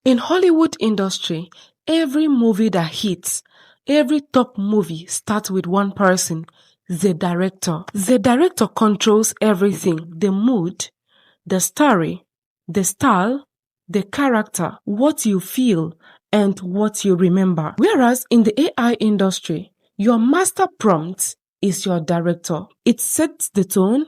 In Hollywood industry, every movie that hits, every top movie starts with one person, the director. The director controls everything: the mood, the story, the style, the character, what you feel, and what you remember. Whereas in the AI industry, your master prompt is your director. It sets the tone,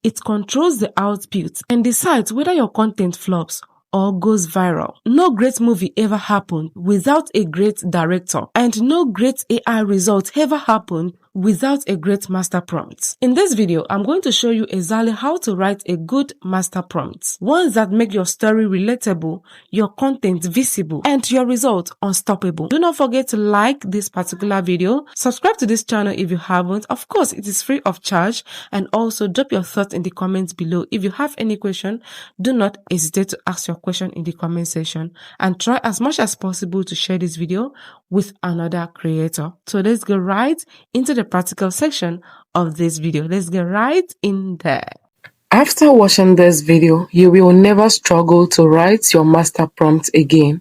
it controls the output, and decides whether your content flops or goes viral. No great movie ever happened without a great director, and no great AI result ever happened without a great master prompt. In this video, I'm going to show you exactly how to write a good master prompt. Ones that make your story relatable, your content visible, and your result unstoppable. Do not forget to like this particular video, subscribe to this channel if you haven't. Of course, it is free of charge, and also drop your thoughts in the comments below. If you have any question, do not hesitate to ask your question in the comment section, and try as much as possible to share this video with another creator. So let's go right into the practical section of this video. Let's get right in there. After watching this video, you will never struggle to write your master prompt again.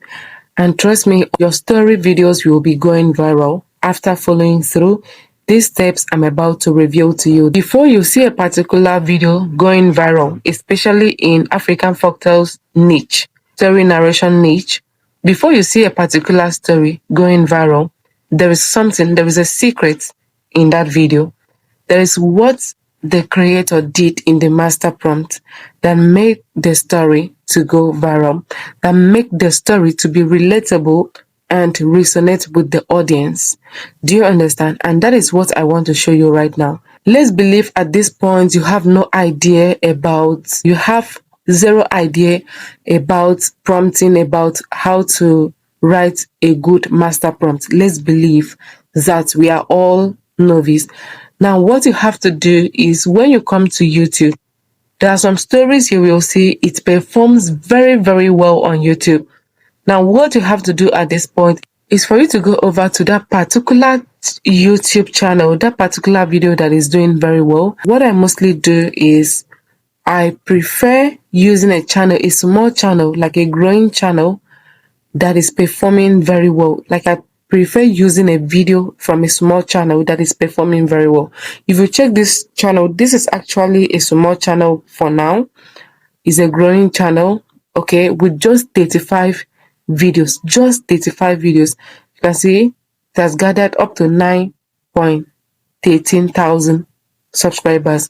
And trust me, your story videos will be going viral after following through these steps I'm about to reveal to you. Before you see a particular video going viral, especially in African folktales niche, story narration niche, before you see a particular story going viral, there is a secret in that video. There is what the creator did in the master prompt that made the story to go viral, that make the story to be relatable and resonate with the audience. Do you understand? And that is what I want to show you right now. Let's believe at this point you have zero idea about prompting, about how to write a good master prompt. Let's believe that we are all novice. Now, what you have to do is, when you come to YouTube, there are some stories you will see it performs very, very well on YouTube. Now, what you have to do at this point is for you to go over to that particular YouTube channel, that particular video that is doing very well. What I mostly do is I prefer using a small channel, like a growing channel that is performing very well. Like, I prefer using a video from a small channel that is performing very well. If you check this channel, this is actually a small channel for now. It's a growing channel, okay, with just 35 videos. Just 35 videos. You can see it has gathered up to 9,13,000 subscribers.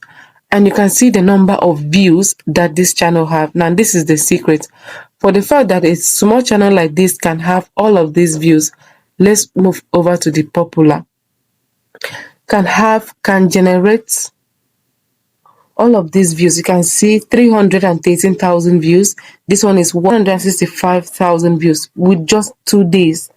And you can see the number of views that this channel have. Now, this is the secret. For the fact that a small channel like this can have all of these views, let's move over to the popular. Can generate all of these views. You can see 313,000 views. This one is 165,000 views with just 2 days.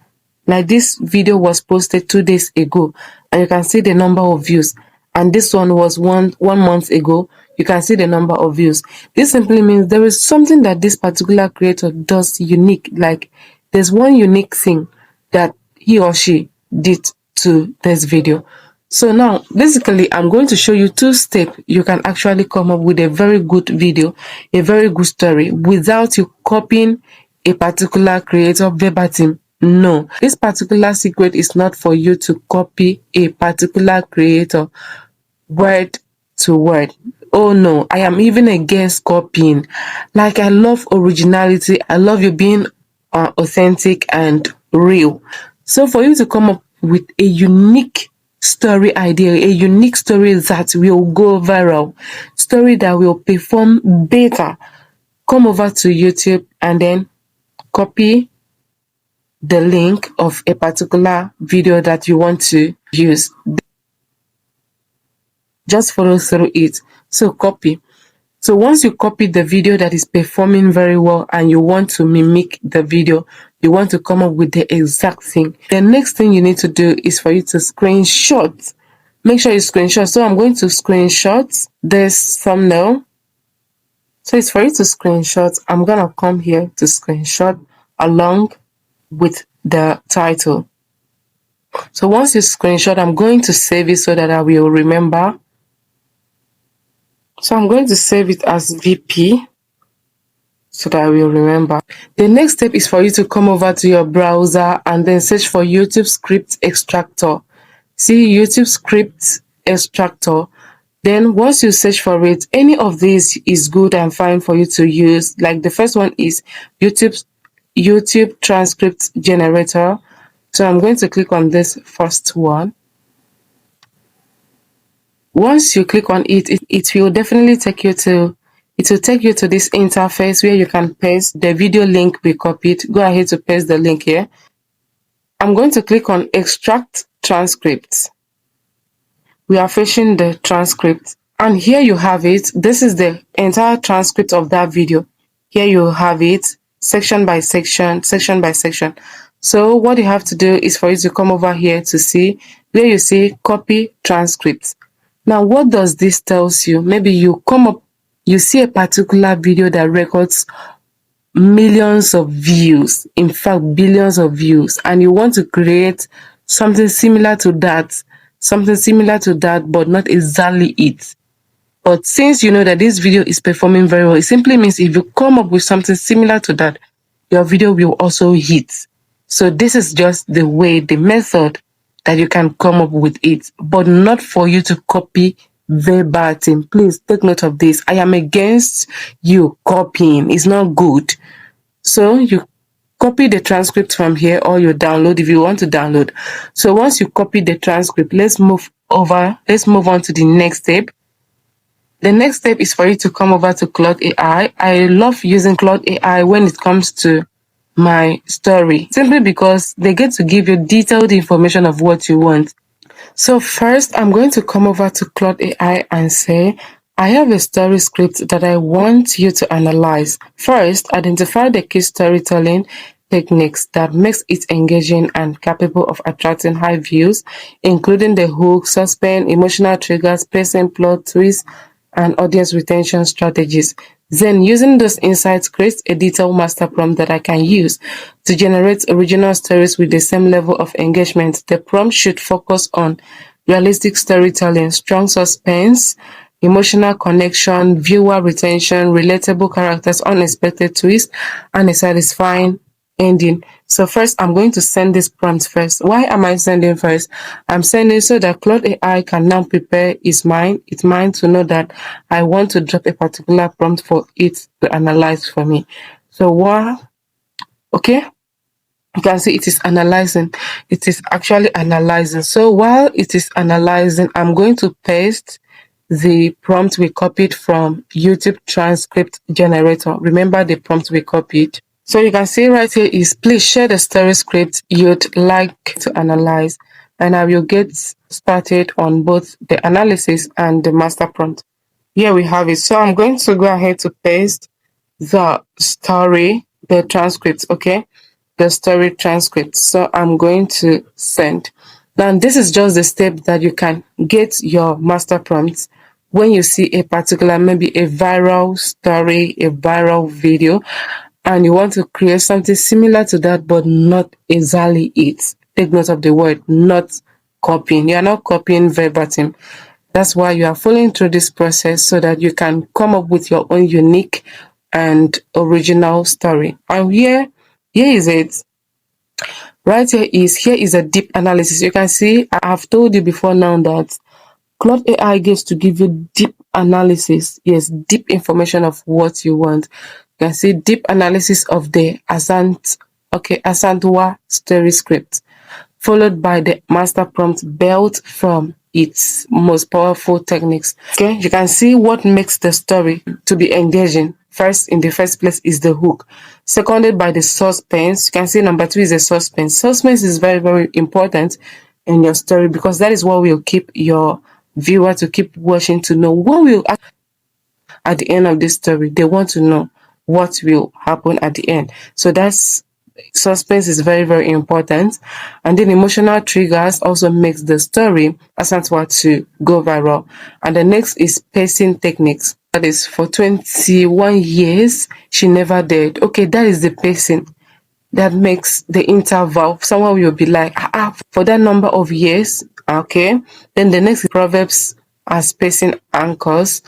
Like, this video was posted 2 days ago, and you can see the number of views. And this one was one month ago. You can see the number of views. This simply means there is something that this particular creator does unique. Like, there's one unique thing that he or she did to this video. So now, basically, I'm going to show you 2 steps you can actually come up with a very good video, a very good story, without you copying a particular creator verbatim. No, this particular secret is not for you to copy a particular creator word to word. Oh no, I am even against copying. Like, I love originality. I love you being authentic and real. So for you to come up with a unique story idea, a unique story that will go viral, story that will perform better, come over to YouTube and then copy the link of a particular video that you want to use. Just follow through it. So copy. So once you copy the video that is performing very well and you want to mimic the video, you want to come up with the exact thing, the next thing you need to do is for you to screenshot. Make sure you screenshot. So I'm going to screenshot this thumbnail. So it's for you to screenshot. I'm going to come here to screenshot along with the title. So once you screenshot, I'm going to save it so that I will remember. So I'm going to save it as VP. so that I will remember. The next step is for you to come over to your browser and then search for YouTube script extractor. See YouTube script extractor. Then once you search for it, any of these is good and fine for you to use. Like the first one is YouTube transcript generator. So I'm going to click on this first one. Once you click on it, it will definitely take you to this interface where you can paste the video link we copied. Go ahead to paste the link here. I'm going to click on extract transcripts. We are fetching the transcript, and here you have it. This is the entire transcript of that video. Here you have it, section by section, section by section. So what you have to do is for you to come over here to see where you see copy transcripts. Now, what does this tells you? Maybe you come up, you see a particular video that records millions of views, in fact, billions of views, and you want to create something similar to that, but not exactly it. But since you know that this video is performing very well, it simply means if you come up with something similar to that, your video will also hit. So this is just the way, the method that you can come up with it, but not for you to copy verbatim. Please take note of this. I am against you copying. It's not good. So you copy the transcript from here, or you download if you want to download. So once you copy the transcript, let's move on to the next step. The next step is for you to come over to Claude AI. I love using Claude AI when it comes to my story, simply because they get to give you detailed information of what you want. So first, I'm going to come over to Claude AI and say, I have a story script that I want you to analyze. First, identify the key storytelling techniques that makes it engaging and capable of attracting high views, including the hook, suspense, emotional triggers, pacing, plot twists, and audience retention strategies. Then, using those insights, create a detailed master prompt that I can use to generate original stories with the same level of engagement. The prompt should focus on realistic storytelling, strong suspense, emotional connection, viewer retention, relatable characters, unexpected twists, and a satisfying ending. So first, I'm going to send this prompt first. Why am I sending first? I'm sending so that Claude AI can now prepare its mind to know that I want to drop a particular prompt for it to analyze for me. So okay, you can see it is analyzing. It is actually analyzing. So while it is analyzing, I'm going to paste the prompt we copied from YouTube transcript generator. Remember the prompt we copied. So you can see right here is, please share the story script you'd like to analyze, and I will get started on both the analysis and the master prompt. Here we have it. So I'm going to go ahead to paste the transcript, okay? The story transcript. So I'm going to send. Now this is just the step that you can get your master prompts when you see a particular, maybe a viral story, a viral video, and you want to create something similar to that, but not exactly it. Take note of the word, not copying. You are not copying verbatim. That's why you are following through this process so that you can come up with your own unique and original story. And here is it. Right here is a deep analysis. You can see I have told you before now that Claude AI gets to give you deep analysis. Yes, deep information of what you want. You can see deep analysis of the Asantwa story script, followed by the master prompt built from its most powerful techniques. Okay, you can see what makes the story to be engaging. First, in the first place, is the hook, seconded by the suspense. You can see number 2 is the suspense. Suspense is very, very important in your story because that is what will keep your viewer to keep watching, to know what will happen at the end of this story. They want to know what will happen at the end. So that's suspense is very, very important. And then emotional triggers also makes the story Asantwa to go viral. And the next is pacing techniques. That is, for 21 years, she never did. Okay, that is the pacing that makes the interval. Someone will be like, for that number of years. Okay. Then the next is proverbs as pacing anchors.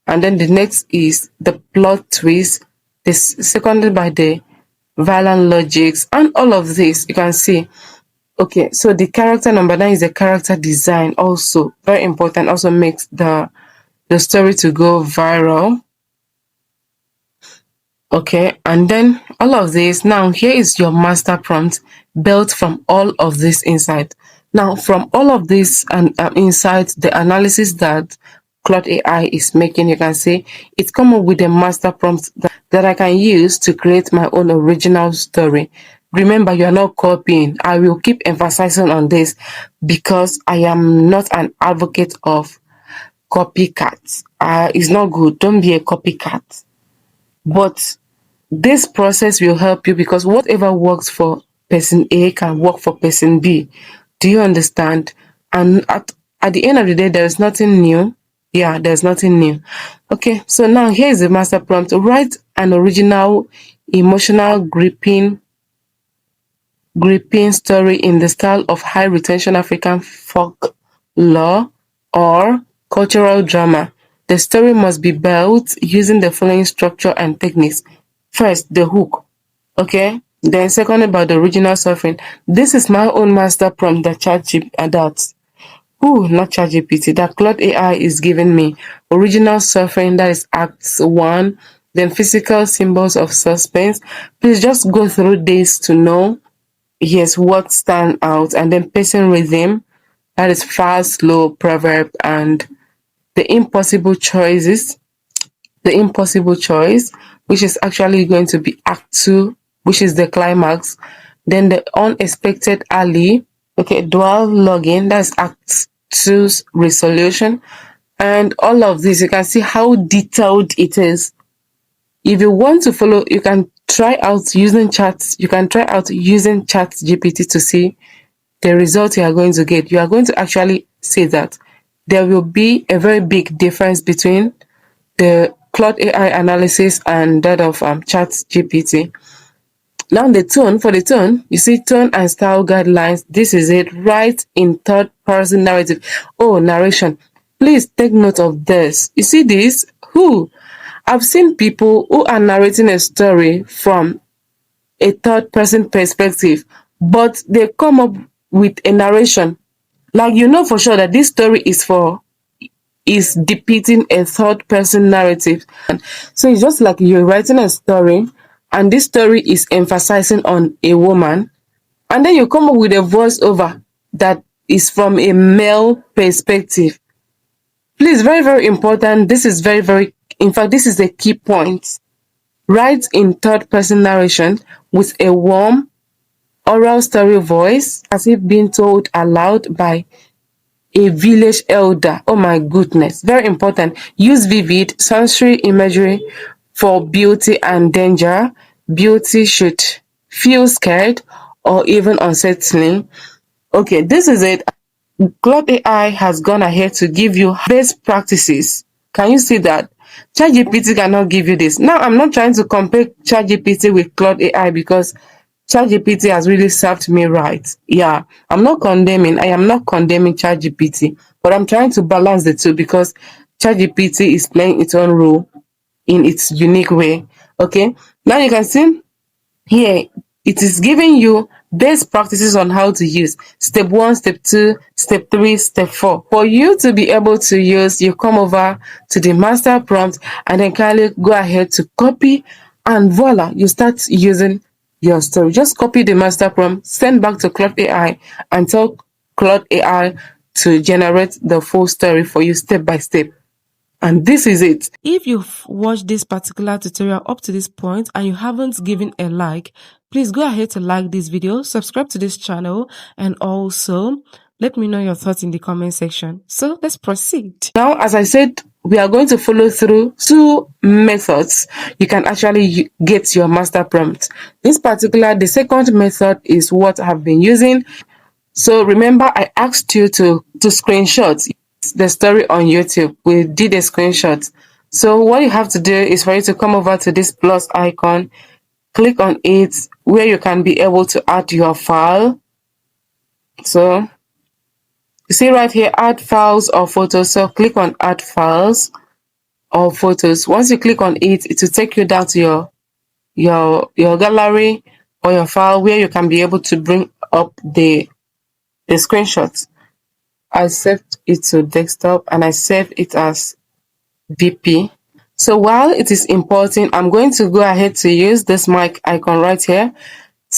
And then the next is the plot twist, this seconded by the violent logics, and all of this you can see. Okay, so the character number 9 is the character design, also very important, also makes the story to go viral. Okay, and then all of this. Now here is your master prompt built from all of this insight. Now from all of this and insight, the analysis that Claude AI is making, you can see it's come up with a master prompt that I can use to create my own original story. Remember, you are not copying. I will keep emphasizing on this because I am not an advocate of copycats. It's not good. Don't be a copycat. But this process will help you because whatever works for person A can work for person B. Do you understand? And at the end of the day, there is nothing new. Yeah, there's nothing new. Okay, so now here is the master prompt. Write an original, emotional, gripping story in the style of high retention African folklore or cultural drama. The story must be built using the following structure and techniques. First, the hook. Okay. Then second, about the original suffering. This is my own master prompt that not ChatGPT, that Claude AI is giving me. Original suffering, that is Act 1. Then physical symbols of suspense. Please just go through this to know, yes, what stand out. And then pacing rhythm, that is fast, slow, proverb, and the impossible choices. The impossible choice, which is actually going to be Act 2, which is the climax. Then the unexpected alley. Okay, dual login, that's Act 2's resolution. And all of this, you can see how detailed it is. If you want to follow, you can try out using ChatGPT to see the result you are going to get. You are going to actually see that there will be a very big difference between the Claude AI analysis and that of ChatGPT. Now for the tone, you see tone and style guidelines. This is it, right in third person narrative. Oh, narration. Please take note of this. You see this? I've seen people who are narrating a story from a third person perspective, but they come up with a narration. Like, you know for sure that this story is depicting a third person narrative. So it's just like you're writing a story and this story is emphasizing on a woman, and then you come up with a voiceover that is from a male perspective. Please, very, very important. This is very, very, in fact, this is the key point. Write in third person narration with a warm oral story voice as if being told aloud by a village elder. Oh my goodness, very important. Use vivid sensory imagery for beauty and danger. Beauty should feel scared or even unsettling. Okay, this is it. Claude AI has gone ahead to give you best practices. Can you see that? ChatGPT cannot give you this. Now, I'm not trying to compare ChatGPT with Claude AI because ChatGPT has really served me right. Yeah, I am not condemning ChatGPT, but I'm trying to balance the two because ChatGPT is playing its own role in its unique way. Okay, now you can see here it is giving you best practices on how to use step 1, step 2, step 3, step 4. For you to be able to use, you come over to the master prompt and then kindly go ahead to copy, and voila, you start using your story. Just copy the master prompt, send back to Claude AI, and tell Claude AI to generate the full story for you step by step. And this is it. If you've watched this particular tutorial up to this point and you haven't given a like, please go ahead to like this video, subscribe to this channel, and also let me know your thoughts in the comment section. So let's proceed. Now, as I said, we are going to follow through 2 methods you can actually get your master prompt. The second method is what I've been using. So remember, I asked you to screenshot the story on YouTube. We did a screenshot. So what you have to do is for you to come over to this plus icon, click on it, where you can be able to add your file. So you see right here, add files or photos. So click on add files or photos. Once you click on it, it will take you down to your your gallery or your file where you can be able to bring up the screenshots. I saved it to desktop and I save it as BP. So while it is importing, I'm going to go ahead to use this mic icon right here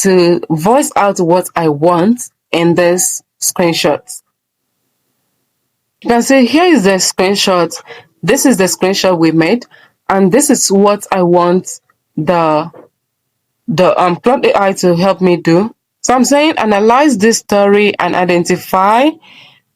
to voice out what I want in this screenshot. You can see here is the screenshot. This is the screenshot we made, and this is what I want the Claude AI to help me do. So I'm saying analyze this story and identify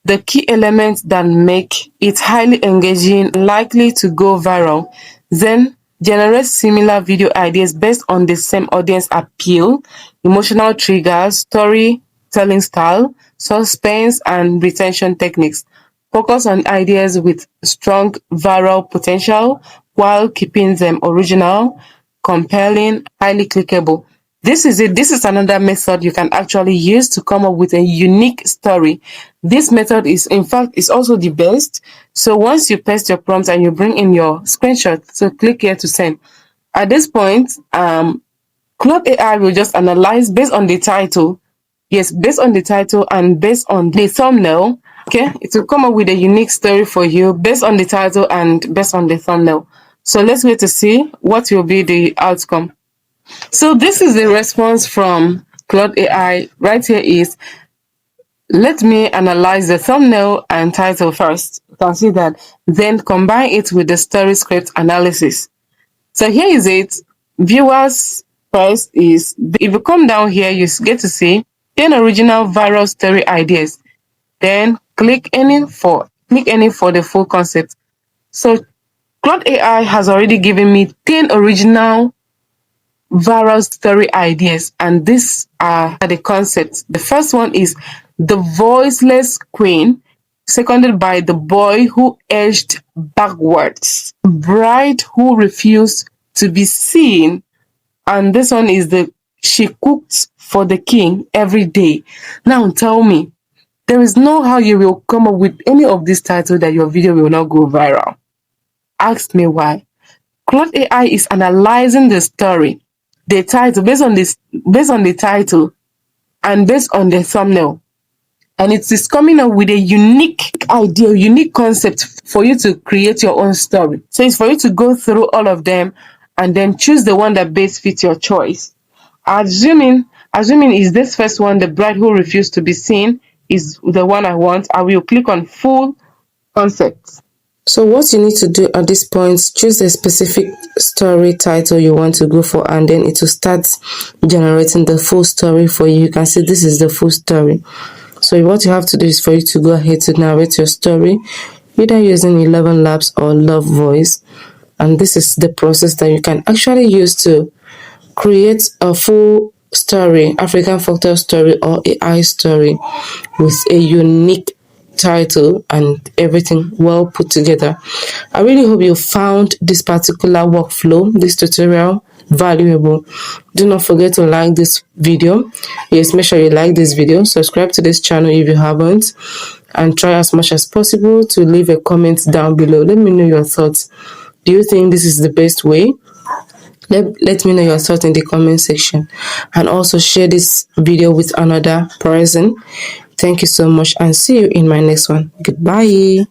the key elements that make it highly engaging, likely to go viral. Then generate similar video ideas based on the same audience appeal, emotional triggers, storytelling style, suspense, and retention techniques. Focus on ideas with strong viral potential while keeping them original, compelling, highly clickable. This is it. This is another method you can actually use to come up with a unique story. This method is, in fact, is also the best. So once you paste your prompt and you bring in your screenshot, so click here to send. At this point, Claude AI will just analyze based on the title. Yes, based on the title and based on the thumbnail. Okay, it will come up with a unique story for you based on the title and based on the thumbnail. So let's wait to see what will be the outcome. So this is the response from Claude AI. Right here is, let me analyze the thumbnail and title first. You can see that. Then combine it with the story script analysis. So here is it. Viewers first is, if you come down here, you get to see 10 original viral story ideas. Then click any for the full concept. So Claude AI has already given me 10 original viral story ideas, and these are the concepts. The first one is the voiceless queen, seconded by the boy who edged backwards, bride who refused to be seen, and this one is the she cooked for the king every day. Now tell me, there is no how you will come up with any of these titles that your video will not go viral. Ask me why. Claude AI is analyzing the story, the title, based on the title and based on the thumbnail. And it is coming up with a unique idea, unique concept for you to create your own story. So it's for you to go through all of them and then choose the one that best fits your choice. Assuming is this first one, the bride who refused to be seen, is the one I want. I will click on full concept. So what you need to do at this point, choose a specific story title you want to go for, and then it will start generating the full story for you. You can see this is the full story. So what you have to do is for you to go ahead to narrate your story, either using 11 Labs or Love Voice. And this is the process that you can actually use to create a full story, African folktale story or AI story with a unique title and everything well put together. I really hope you found this particular workflow, this tutorial, valuable. Do not forget to like this video. Yes, make sure you like this video, subscribe to this channel if you haven't, and try as much as possible to leave a comment down below. Let me know your thoughts. Do you think this is the best way? Let me know your thoughts in the comment section, and also share this video with another person. Thank you so much, and see you in my next one. Goodbye.